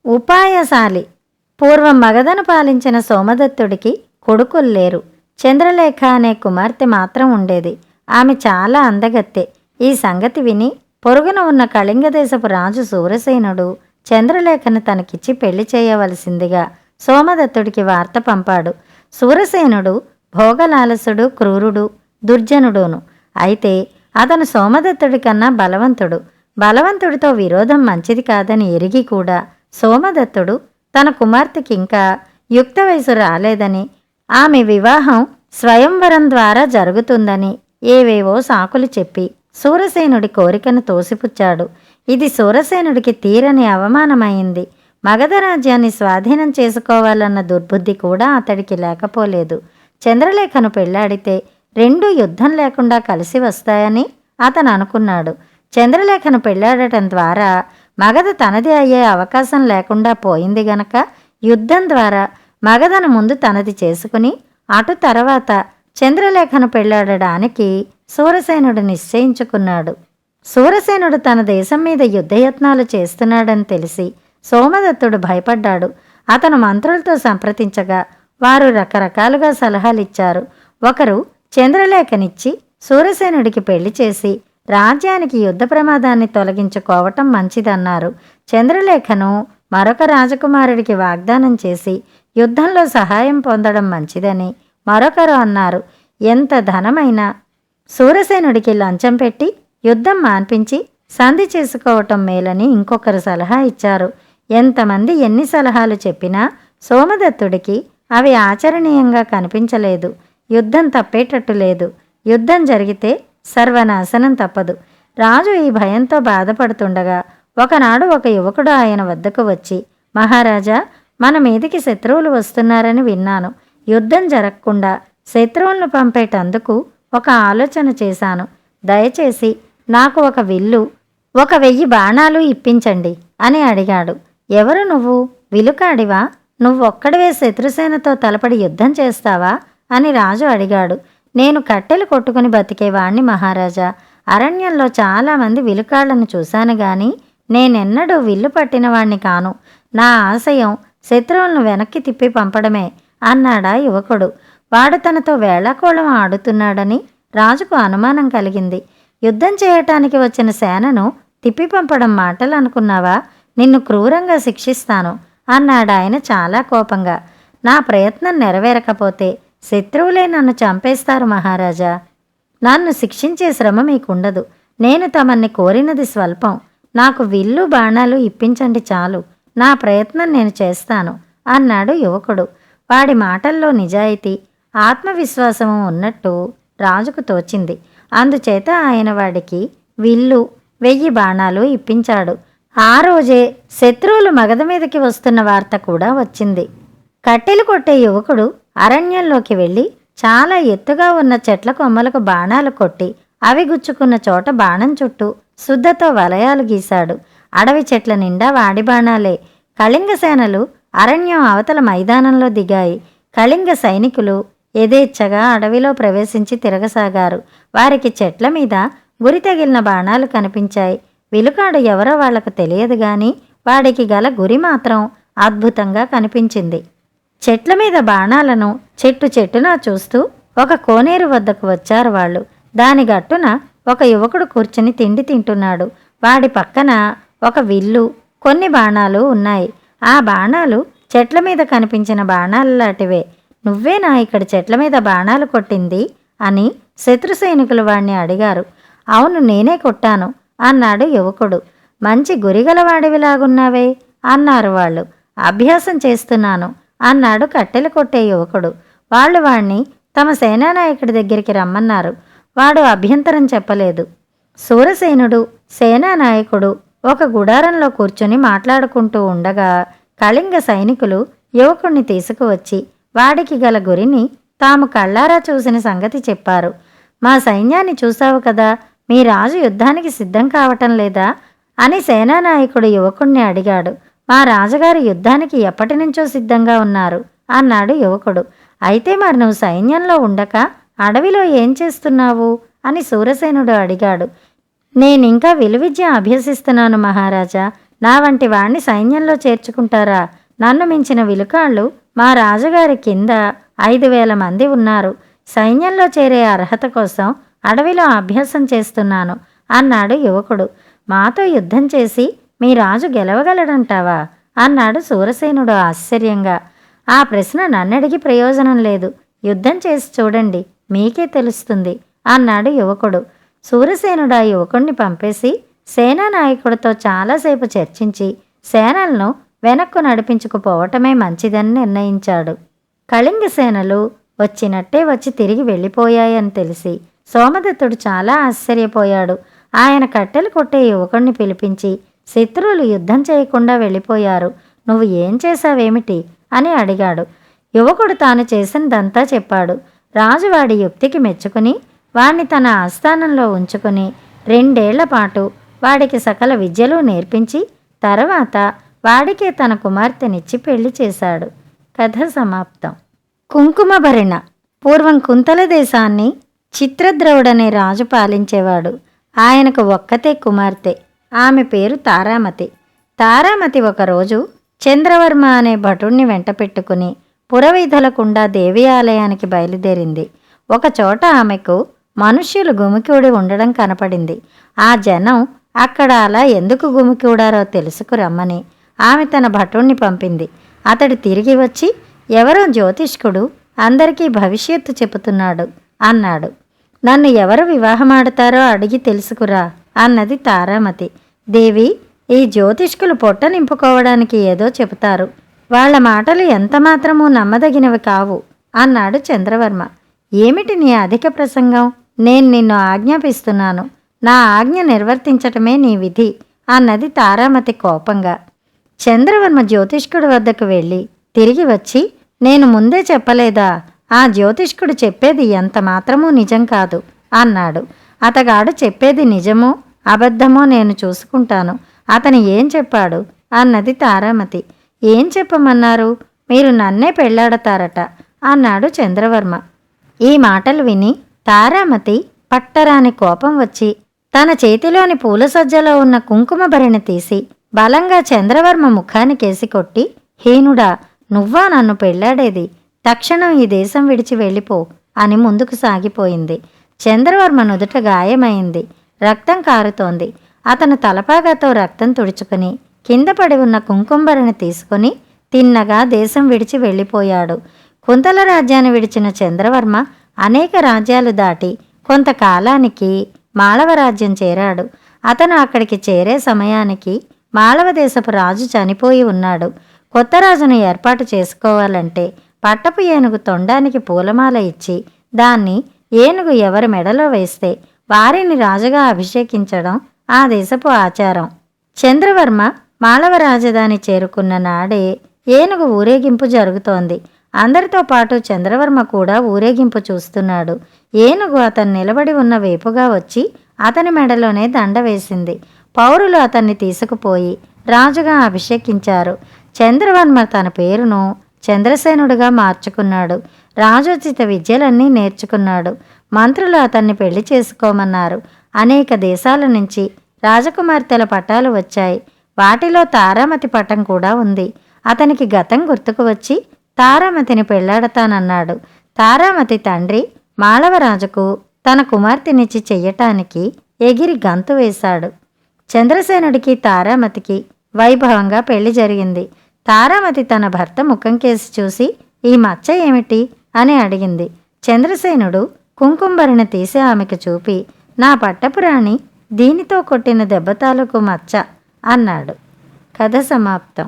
ఉపాయశాలి. పూర్వం మగధను పాలించిన సోమదత్తుడికి కొడుకుల్లేరు. చంద్రలేఖ అనే కుమార్తె మాత్రం ఉండేది. ఆమె చాలా అందగత్తె. ఈ సంగతి విని పొరుగున ఉన్న కళింగదేశపు రాజు సూరసేనుడు చంద్రలేఖను తనకిచ్చి పెళ్లి చేయవలసిందిగా సోమదత్తుడికి వార్త పంపాడు. సూరసేనుడు భోగలాలసుడు, క్రూరుడు, దుర్జనుడును. అయితే అతను సోమదత్తుడి కన్నా బలవంతుడు. బలవంతుడితో విరోధం మంచిది కాదని ఎరిగి కూడా సోమదత్తుడు తన కుమార్తెకి ఇంకా యుక్త వయసు రాలేదని, ఆమె వివాహం స్వయంవరం ద్వారా జరుగుతుందని ఏవేవో సాకులు చెప్పి సూరసేనుడి కోరికను తోసిపుచ్చాడు. ఇది సూరసేనుడికి తీరని అవమానమైంది. మగధ రాజ్యాన్ని స్వాధీనం చేసుకోవాలన్న దుర్బుద్ధి కూడా అతడికి లేకపోలేదు. చంద్రలేఖను పెళ్లాడితే రెండూ యుద్ధం లేకుండా కలిసి వస్తాయని అతను అనుకున్నాడు. చంద్రలేఖను పెళ్లాడటం ద్వారా మగధ తనది అయ్యే అవకాశం లేకుండా పోయింది గనక యుద్ధం ద్వారా మగధను ముందు తనది చేసుకుని అటు తర్వాత చంద్రలేఖను పెళ్లాడడానికి సూరసేనుడు నిశ్చయించుకున్నాడు. సూరసేనుడు తన దేశం మీద యుద్ధయత్నాలు చేస్తున్నాడని తెలిసి సోమదత్తుడు భయపడ్డాడు. అతను మంత్రులతో సంప్రదించగా వారు రకరకాలుగా సలహాలిచ్చారు. ఒకరు చంద్రలేఖనిచ్చి సూరసేనుడికి పెళ్లి చేసి రాజ్యానికి యుద్ధ ప్రమాదాన్ని తొలగించుకోవటం మంచిదన్నారు. చంద్రలేఖను మరొక రాజకుమారుడికి వాగ్దానం చేసి యుద్ధంలో సహాయం పొందడం మంచిదని మరొకరు అన్నారు. ఎంత ధనమైనా సూరసేనుడికి లంచం పెట్టి యుద్ధం మాన్పించి సంధి చేసుకోవటం మేలని ఇంకొకరు సలహా ఇచ్చారు. ఎంతమంది ఎన్ని సలహాలు చెప్పినా సోమదత్తుడికి అవి ఆచరణీయంగా కనిపించలేదు. యుద్ధం తప్పేటట్టు లేదు. యుద్ధం జరిగితే సర్వనాశనం తప్పదు. రాజు ఈ భయంతో బాధపడుతుండగా ఒకనాడు ఒక యువకుడు ఆయన వద్దకు వచ్చి, మహారాజా, మన మీదికి శత్రువులు వస్తున్నారని విన్నాను. యుద్ధం జరగకుండా శత్రువులను పంపేటందుకు ఒక ఆలోచన చేశాను. దయచేసి నాకు ఒక విల్లు, 1000 బాణాలు ఇప్పించండి అని అడిగాడు. ఎవరు నువ్వు? విలుకాడివా? నువ్వొక్కడివే శత్రుసేనతో తలపడి యుద్ధం చేస్తావా అని రాజు అడిగాడు. నేను కట్టెలు కొట్టుకుని బతికేవాణ్ణి మహారాజా. అరణ్యంలో చాలామంది విలుకాళ్లను చూశాను గాని నేనెన్నడూ విల్లు పట్టినవాణ్ణి కాను. నా ఆశయం శత్రువులను వెనక్కి తిప్పి పంపడమే అన్నాడా యువకుడు. వాడు తనతో వేళాకోళం ఆడుతున్నాడని రాజుకు అనుమానం కలిగింది. యుద్ధం చేయటానికి వచ్చిన సేనను తిప్పి పంపడం మాటలు అనుకున్నావా? నిన్ను క్రూరంగా శిక్షిస్తాను అన్నాడాయన చాలా కోపంగా. నా ప్రయత్నం నెరవేరకపోతే శత్రువులే నన్ను చంపేస్తారు మహారాజా. నన్ను శిక్షించే శ్రమ మీకుండదు. నేను తమన్ని కోరినది స్వల్పం. నాకు విల్లు బాణాలు ఇప్పించండి చాలు. నా ప్రయత్నం నేను చేస్తాను అన్నాడు యువకుడు. వాడి మాటల్లో నిజాయితీ, ఆత్మవిశ్వాసము ఉన్నట్టు రాజుకు తోచింది. అందుచేత ఆయన వాడికి విల్లు, 1000 బాణాలు ఇప్పించాడు. ఆ రోజే శత్రువులు మగధ మీదకి వస్తున్న వార్త కూడా వచ్చింది. కట్టెలు కొట్టే యువకుడు అరణ్యంలోకి వెళ్ళి చాలా ఎత్తుగా ఉన్న చెట్ల కొమ్మలకు బాణాలు కొట్టి అవి గుచ్చుకున్న చోట బాణం చుట్టూ శుద్ధతో వలయాలు గీశాడు. అడవి చెట్ల నిండా వాడి బాణాలే. కళింగ సేనలు అరణ్యం అవతల మైదానంలో దిగాయి. కళింగ సైనికులు యథేచ్ఛగా అడవిలో ప్రవేశించి తిరగసాగారు. వారికి చెట్ల మీద గురి తగిలిన బాణాలు కనిపించాయి. విలుకాడు ఎవరో వాళ్లకు తెలియదు గాని వాడికి గల గురి మాత్రం అద్భుతంగా కనిపించింది. చెట్ల మీద బాణాలను చెట్టున చూస్తూ ఒక కోనేరు వద్దకు వచ్చారు వాళ్ళు. దాని గట్టున ఒక యువకుడు కూర్చుని తిండి తింటున్నాడు. వాడి పక్కన ఒక విల్లు, కొన్ని బాణాలు ఉన్నాయి. ఆ బాణాలు చెట్ల మీద కనిపించిన బాణాలలాంటివే. నువ్వేనా ఇక్కడ చెట్ల మీద బాణాలు కొట్టింది అని శత్రు సైనికులు వాణ్ణి అడిగారు. అవును, నేనే కొట్టాను అన్నాడు యువకుడు. మంచి గురిగలవాడివిలాగున్నావే అన్నారు వాళ్ళు. అభ్యాసం చేస్తున్నాను అన్నాడు కట్టెలు కొట్టే యువకుడు. వాళ్ళు వాణ్ణి తమ సేనానాయకుడి దగ్గరికి రమ్మన్నారు. వాడు అభ్యంతరం చెప్పలేదు. సూరసేనుడు, సేనానాయకుడు ఒక గుడారంలో కూర్చుని మాట్లాడుకుంటూ ఉండగా కళింగ సైనికులు యువకుణ్ణి తీసుకువచ్చి వాడికి గల గురిని తాము కళ్ళారా చూసిన సంగతి చెప్పారు. మా సైన్యాన్ని చూశావు కదా, మీ రాజు యుద్ధానికి సిద్ధం కావటం లేదా అని సేనానాయకుడు యువకుణ్ణి అడిగాడు. మా రాజుగారు యుద్ధానికి ఎప్పటినుంచో సిద్ధంగా ఉన్నారు అన్నాడు యువకుడు. అయితే మరి నువ్వు సైన్యంలో ఉండక అడవిలో ఏం చేస్తున్నావు అని సూరసేనుడు అడిగాడు. నేనింకా విలువిద్య అభ్యసిస్తున్నాను మహారాజా. నా వంటి వాణ్ణి సైన్యంలో చేర్చుకుంటారా? నన్ను మించిన విలుకాళ్ళు మా రాజుగారి కింద 5,000 మంది ఉన్నారు. సైన్యంలో చేరే అర్హత కోసం అడవిలో అభ్యాసం చేస్తున్నాను అన్నాడు యువకుడు. మాతో యుద్ధం చేసి మీ రాజు గెలవగలడంటావా అన్నాడు శూరసేనుడు ఆశ్చర్యంగా. ఆ ప్రశ్న నన్నడిగి ప్రయోజనం లేదు. యుద్ధం చేసి చూడండి, మీకే తెలుస్తుంది అన్నాడు యువకుడు. శూరసేనుడు ఆ యువకుణ్ణి పంపేసి సేనానాయకుడితో చాలాసేపు చర్చించి సేనలను వెనక్కు నడిపించుకుపోవటమే మంచిదని నిర్ణయించాడు. కళింగ సేనలు వచ్చినట్టే వచ్చి తిరిగి వెళ్ళిపోయాయని తెలిసి సోమదత్తుడు చాలా ఆశ్చర్యపోయాడు. ఆయన కట్టెలు కొట్టే యువకుణ్ణి పిలిపించి, శత్రువులు యుద్ధం చేయకుండా వెళ్ళిపోయారు, నువ్వు ఏం చేశావేమిటి అని అడిగాడు. యువకుడు తాను చేసినదంతా చెప్పాడు. రాజు వాడి యుక్తికి మెచ్చుకుని వాణ్ణి తన ఆస్థానంలో ఉంచుకుని 2 ఏళ్ల పాటు వాడికి సకల విద్యలు నేర్పించి తర్వాత వాడికే తన కుమార్తెనిచ్చి పెళ్లి చేశాడు. కథ సమాప్తం. కుంకుమభరణ. పూర్వం కుంతల దేశాన్ని చిత్రద్రవుడనే రాజు పాలించేవాడు. ఆయనకు ఒక్కతే కుమార్తె. ఆమె పేరు తారామతి. తారామతి ఒకరోజు చంద్రవర్మ అనే భటుణ్ణి వెంట పెట్టుకుని పురవీధులకుండా దేవి ఆలయానికి బయలుదేరింది. ఒకచోట ఆమెకు మనుష్యులు గుమికూడి ఉండడం కనపడింది. ఆ జనం అక్కడ అలా ఎందుకు గుమికూడారో తెలుసుకురమ్మని ఆమె తన భటుణ్ణి పంపింది. అతడు తిరిగి వచ్చి, ఎవరో జ్యోతిష్కుడు అందరికీ భవిష్యత్తు చెబుతున్నాడు అన్నాడు. నన్ను ఎవరు వివాహమాడతారో అడిగి తెలుసుకురా అన్నది తారామతి. దేవి, ఈ జ్యోతిష్కులు పొట్ట నింపుకోవడానికి ఏదో చెబుతారు. వాళ్ల మాటలు ఎంతమాత్రమూ నమ్మదగినవి కావు అన్నాడు చంద్రవర్మ. ఏమిటి నీ అధిక ప్రసంగం? నేను నిన్ను ఆజ్ఞాపిస్తున్నాను. నా ఆజ్ఞ నిర్వర్తించటమే నీ విధి అన్నది తారామతి కోపంగా. చంద్రవర్మ జ్యోతిష్కుడి వద్దకు వెళ్ళి తిరిగి వచ్చి, నేను ముందే చెప్పలేదా? ఆ జ్యోతిష్కుడు చెప్పేది ఎంత మాత్రమూ నిజం కాదు అన్నాడు. అతగాడు చెప్పేది నిజమో అబద్ధమో నేను చూసుకుంటాను. అతను ఏం చెప్పాడు అన్నది తారామతి. ఏం చెప్పమన్నారు? మీరు నన్నే పెళ్లాడతారట అన్నాడు చంద్రవర్మ. ఈ మాటలు విని తారామతి పట్టరాని కోపం వచ్చి తన చేతిలోని పూల సజ్జలో ఉన్న కుంకుమ భరిణి తీసి బలంగా చంద్రవర్మ ముఖానికేసి కొట్టి, హీనుడా, నువ్వా నన్ను పెళ్లాడేది? తక్షణం ఈ దేశం విడిచి వెళ్ళిపో అని ముందుకు సాగిపోయింది. చంద్రవర్మ నుదుట గాయమైంది. రక్తం కారుతోంది. అతను తలపాగాతో రక్తం తుడుచుకుని కింద పడి ఉన్న కుంకుంబరిని తీసుకుని తిన్నగా దేశం విడిచి వెళ్ళిపోయాడు. కుంతల రాజ్యాన్ని విడిచిన చంద్రవర్మ అనేక రాజ్యాలు దాటి కొంతకాలానికి మాళవ రాజ్యం చేరాడు. అతను అక్కడికి చేరే సమయానికి మాళవ దేశపు రాజు చనిపోయి ఉన్నాడు. కొత్త రాజును ఏర్పాటు చేసుకోవాలంటే పట్టపు ఏనుగు తొండానికి పూలమాల ఇచ్చి దాన్ని ఏనుగు ఎవరి మెడలో వేస్తే వారిని రాజుగా అభిషేకించడం ఆ దేశపు ఆచారం. చంద్రవర్మ మాళవ రాజధాని చేరుకున్న నాడే ఏనుగు ఊరేగింపు జరుగుతోంది. అందరితో పాటు చంద్రవర్మ కూడా ఊరేగింపు చూస్తున్నాడు. ఏనుగు అతను నిలబడి ఉన్న వేపుగా వచ్చి అతని మెడలోనే దండ వేసింది. పౌరులు అతన్ని తీసుకుపోయి రాజుగా అభిషేకించారు. చంద్రవర్మ తన పేరును చంద్రసేనుడిగా మార్చుకున్నాడు. రాజోచిత విద్యలన్నీ నేర్చుకున్నాడు. మంత్రులు అతన్ని పెళ్లి చేసుకోమన్నారు. అనేక దేశాల నుంచి రాజకుమార్తెల పటాలు వచ్చాయి. వాటిలో తారామతి పటం కూడా ఉంది. అతనికి గతం గుర్తుకు వచ్చి తారామతిని పెళ్లాడతానన్నాడు. తారామతి తండ్రి మాళవరాజుకు తన కుమార్తెనిచ్చి చెయ్యటానికి ఎగిరి గంతు వేశాడు. చంద్రసేనుడికి తారామతికి వైభవంగా పెళ్లి జరిగింది. తారామతి తన భర్త ముఖం కేసి చూసి, ఈ మచ్చ ఏమిటి అని అడిగింది. చంద్రసేనుడు కుంకుంబరిని తీసి ఆమెకు చూపి, నా పట్టపురాణి దీనితో కొట్టిన దెబ్బ తాలూకు మచ్చ అన్నాడు. కథ సమాప్తం.